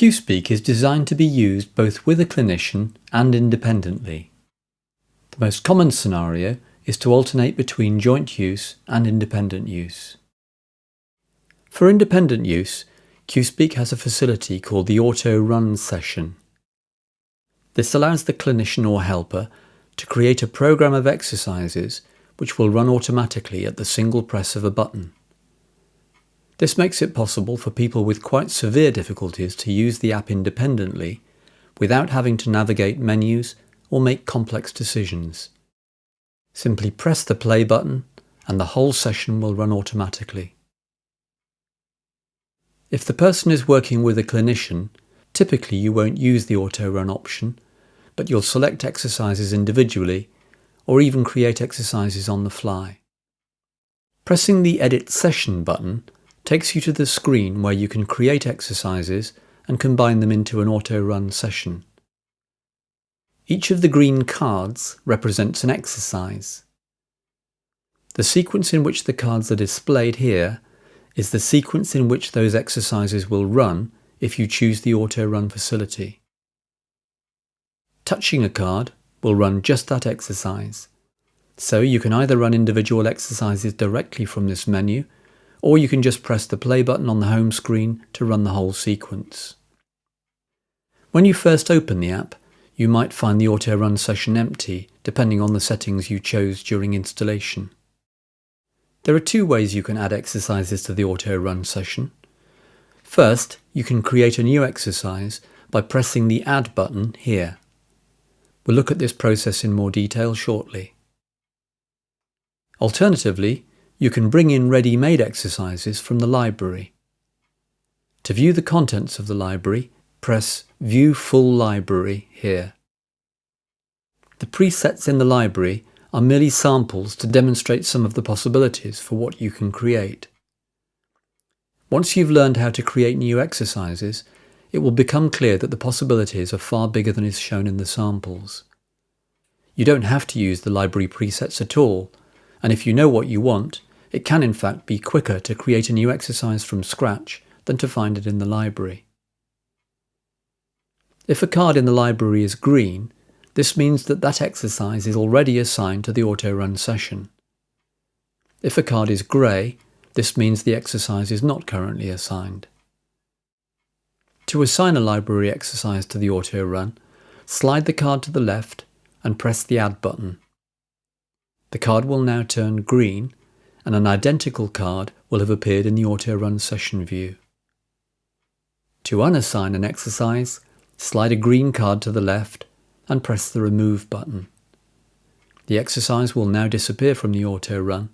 Cuespeak is designed to be used both with a clinician and independently. The most common scenario is to alternate between joint use and independent use. For independent use, Cuespeak has a facility called the Autorun session. This allows the clinician or helper to create a program of exercises which will run automatically at the single press of a button. This makes it possible for people with quite severe difficulties to use the app independently without having to navigate menus or make complex decisions. Simply press the play button and the whole session will run automatically. If the person is working with a clinician, typically you won't use the Autorun option, but you'll select exercises individually or even create exercises on the fly. Pressing the Edit Session button takes you to the screen where you can create exercises and combine them into an Autorun session. Each of the green cards represents an exercise. The sequence in which the cards are displayed here is the sequence in which those exercises will run if you choose the Autorun facility. Touching a card will run just that exercise, so you can either run individual exercises directly from this menu, or you can just press the play button on the home screen to run the whole sequence. When you first open the app, you might find the Autorun session empty, depending on the settings you chose during installation. There are two ways you can add exercises to the Autorun session. First, you can create a new exercise by pressing the Add button here. We'll look at this process in more detail shortly. Alternatively, you can bring in ready-made exercises from the library. To view the contents of the library, press View Full Library here. The presets in the library are merely samples to demonstrate some of the possibilities for what you can create. Once you've learned how to create new exercises, it will become clear that the possibilities are far bigger than is shown in the samples. You don't have to use the library presets at all, and if you know what you want, it can in fact be quicker to create a new exercise from scratch than to find it in the library. If a card in the library is green, this means that that exercise is already assigned to the Autorun session. If a card is grey, this means the exercise is not currently assigned. To assign a library exercise to the Autorun, slide the card to the left and press the Add button. The card will now turn green, and an identical card will have appeared in the Autorun session view. To unassign an exercise, slide a green card to the left and press the Remove button. The exercise will now disappear from the Autorun,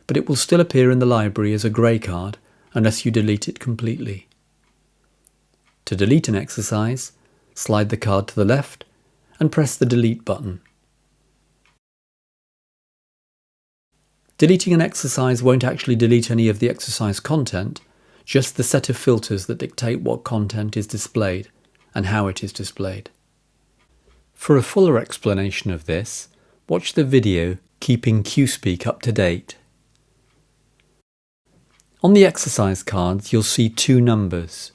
but it will still appear in the library as a grey card unless you delete it completely. To delete an exercise, slide the card to the left and press the Delete button. Deleting an exercise won't actually delete any of the exercise content, just the set of filters that dictate what content is displayed and how it is displayed. For a fuller explanation of this, watch the video Keeping Cuespeak Up to Date. On the exercise cards you'll see two numbers.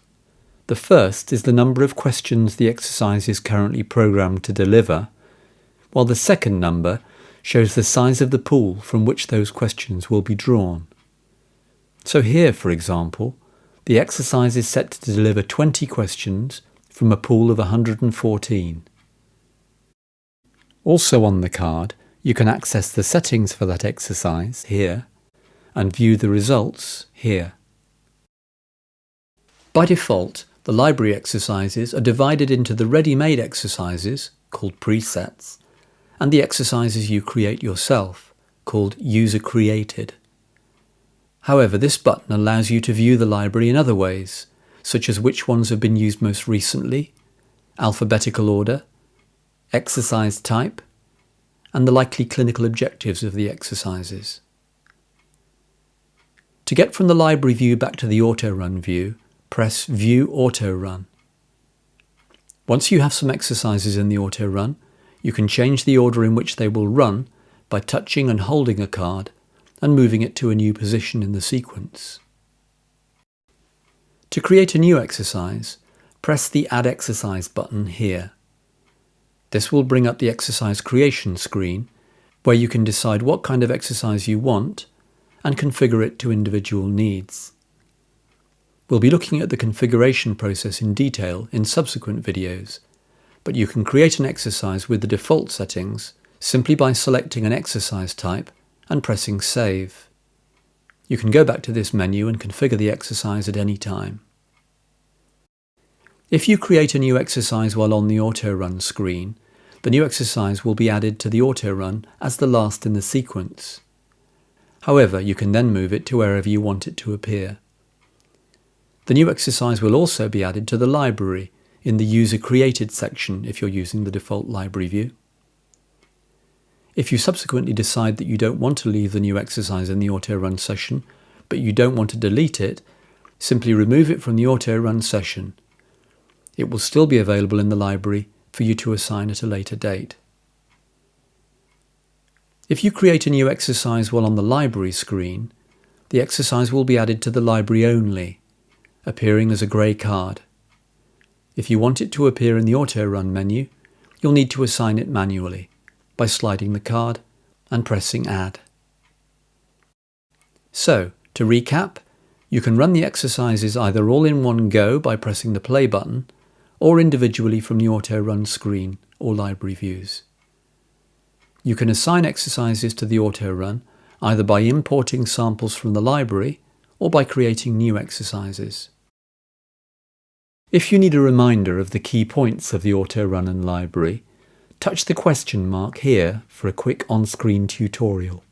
The first is the number of questions the exercise is currently programmed to deliver, while the second number shows the size of the pool from which those questions will be drawn. So here, for example, the exercise is set to deliver 20 questions from a pool of 114. Also on the card, you can access the settings for that exercise here and view the results here. By default, the library exercises are divided into the ready-made exercises, called presets, and the exercises you create yourself, called user-created. However, this button allows you to view the library in other ways, such as which ones have been used most recently, alphabetical order, exercise type, and the likely clinical objectives of the exercises. To get from the library view back to the Autorun view, press View Autorun. Once you have some exercises in the Autorun, you can change the order in which they will run by touching and holding a card and moving it to a new position in the sequence. To create a new exercise, press the Add Exercise button here. This will bring up the exercise creation screen, where you can decide what kind of exercise you want and configure it to individual needs. We'll be looking at the configuration process in detail in subsequent videos, but you can create an exercise with the default settings simply by selecting an exercise type and pressing Save. You can go back to this menu and configure the exercise at any time. If you create a new exercise while on the Autorun screen, the new exercise will be added to the Autorun as the last in the sequence. However, you can then move it to wherever you want it to appear. The new exercise will also be added to the library in the User Created section if you're using the default library view. If you subsequently decide that you don't want to leave the new exercise in the Autorun session, but you don't want to delete it, simply remove it from the Autorun session. It will still be available in the library for you to assign at a later date. If you create a new exercise while on the library screen, the exercise will be added to the library only, appearing as a grey card. If you want it to appear in the Autorun menu, you'll need to assign it manually by sliding the card and pressing Add. So, to recap, you can run the exercises either all in one go by pressing the play button, or individually from the Autorun screen or library views. You can assign exercises to the Autorun either by importing samples from the library or by creating new exercises. If you need a reminder of the key points of the Autorun and library, touch the question mark here for a quick on-screen tutorial.